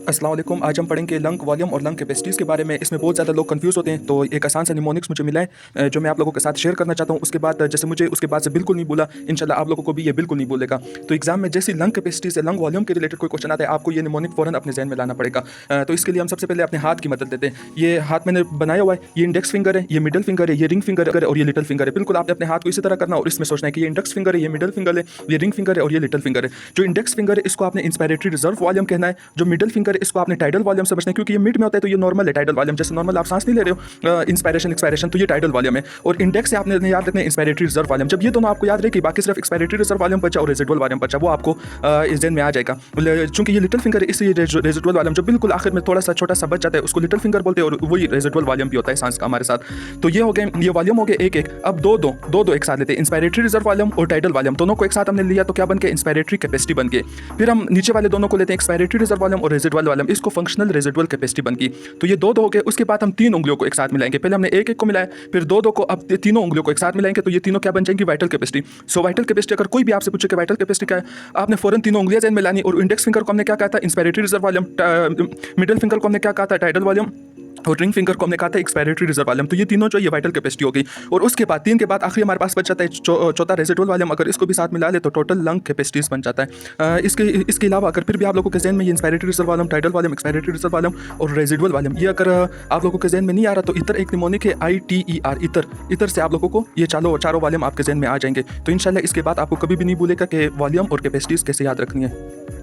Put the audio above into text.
अस्सलाम वालेकुम। आज हम पढ़ेंगे लंग वॉल्यूम और लंग कैपेसिटीज़ के बारे में। इसमें बहुत ज़्यादा लोग कंफ्यूज होते हैं, तो एक आसान सा निमोनिक्स मुझे मिला है जो मैं आप लोगों के साथ शेयर करना चाहता हूँ। उसके बाद जैसे मुझे उसके बाद से बिल्कुल नहीं बोला, इंशाल्लाह आप लोगों को भी ये बिल्कुल नहीं बोलेगा। तो एग्जाम में जैसे लंग कैपेसिटी से लंग वॉल्यूम के रिलेटेड कोई क्वेश्चन आता है, आपको ये निमोनिक फ़ौरन अपने जहन में लाना पड़ेगा। तो इसके लिए हम सबसे पहले अपने हाथ की मदद लेते हैं। ये हाथ मैंने बनाया हुआ है, ये इंडेक्स फिंगर है, ये मिडल फिंगर है, ये रिंग फिंगर है और ये लिटिल फिंगर है। बिल्कुल आपने अपने हाथ को इसी तरह करना और इसमें सोचना है कि ये इंडेक्स फिंगर है, ये मिडल फिंगर है, ये रिंग फिंगर है और ये लिटिल फिंगर है। जो इंडेक्स फिंगर है इसको आपने इंस्पायरेटरी रिजर्व वॉल्यूम कहना है। जो मिडल फिंगर है इसको आपने टाइडल वॉल्यूम समझना है, क्योंकि ये मिड में होता है तो ये नॉर्मल है टाइडल वॉल्यूम। जैसे नॉर्मल आप सांस नहीं ले रहे हो, इंस्पायरेशन एक्सपायरेशन, तो ये टाइडल वॉल्यूम है। और इंडेक्स से आपने याद रखना है इंस्पायरेटरी रिजर्व वॉल्यूम। जब ये दोनों आपको याद रहे कि बाकी सिर्फ एक्सपायरेटरी रिजर्व वॉल्यूम बचा और रेजिडुअल वॉल्यूम बचा, वो आपको इस दिन में आ जाएगा। चूंकि ये लिटिल फिंगर है इसलिए रेजिडुअल वॉल्यूम जो बिल्कुल आखिर में थोड़ा सा छोटा सा बच जाता है उसको लिटिल फिंगर बोलते हैं और वही रेजिडुअल वॉल्यूम भी होता है सांस का हमारे साथ। तो ये हो गए, ये वॉल्यूम हो गए एक एक। अब दो एक साथ लेते हैं, इंस्पायरेटरी रिजर्व वॉल्यूम और टाइडल वॉल्यूम दोनों को एक साथ हमने लिया तो क्या बन के इंस्पायरेटरी कैपेसिटी बन गई। फिर हम नीचे वाले दोनों को लेते हैं, एक्सपायरेटरी रिजर्व वॉल्यूम और रेजिडुअल वॉल्यूम, इसको फंक्शनल रेजिडुअल कैपेसिटी बन गई। तो ये दो हो गए। उसके बाद हम तीन उंगलियों को एक साथ मिलाएंगे। पहले हमने एक एक को मिलाया, फिर दो को, अब तीनों उंगलियों को एक साथ मिलाएंगे तो ये तीनों क्या बन जाएंगी, वाइटल कैपेसिटी। सो वाइटल कैपेसिटी अगर कोई भी आपसे पूछे कि वाइटल कैपेसिटी क्या है, आपने फौरन तीनों उंगलियां जहन में लानी। और इंडेक्स फिंगर को हमने क्या कहा था, inspiratory reserve volume, middle finger को हमने क्या कहा था, टाइडल वॉल्यूम, और रिंग फिंगर को हमने कहा था एक्सपायरेटरी रिजर्व वॉल्यूम। तो ये तीनों जो ये वाइटल कैपेसिटी होगी। और उसके बाद तीन के बाद आखिरी हमारे पास बच जाता है चौथा रेजिडुअल वॉल्यूम। अगर इसको भी साथ मिला ले तो टोटल लंग कैपेसिटीज बन जाता है। इसके अलावा अगर फिर भी आप लोगों के जहन में ये inspiratory reserve volume, tidal volume, expiratory reserve volume और रेजिडुअल वॉल्यूम ये अगर आप लोगों के जहन में नहीं आ रहा तो इतर एक निमोनिक है, ITER, इतर से आप लोगों को ये चारों वॉल्यूम आपके जहन में आ जाएंगे। तो इंशाल्लाह इसके बाद आपको कभी भी नहीं भूलेगा कि वॉल्यूम और कैपेसिटीज कैसे याद रखनी है।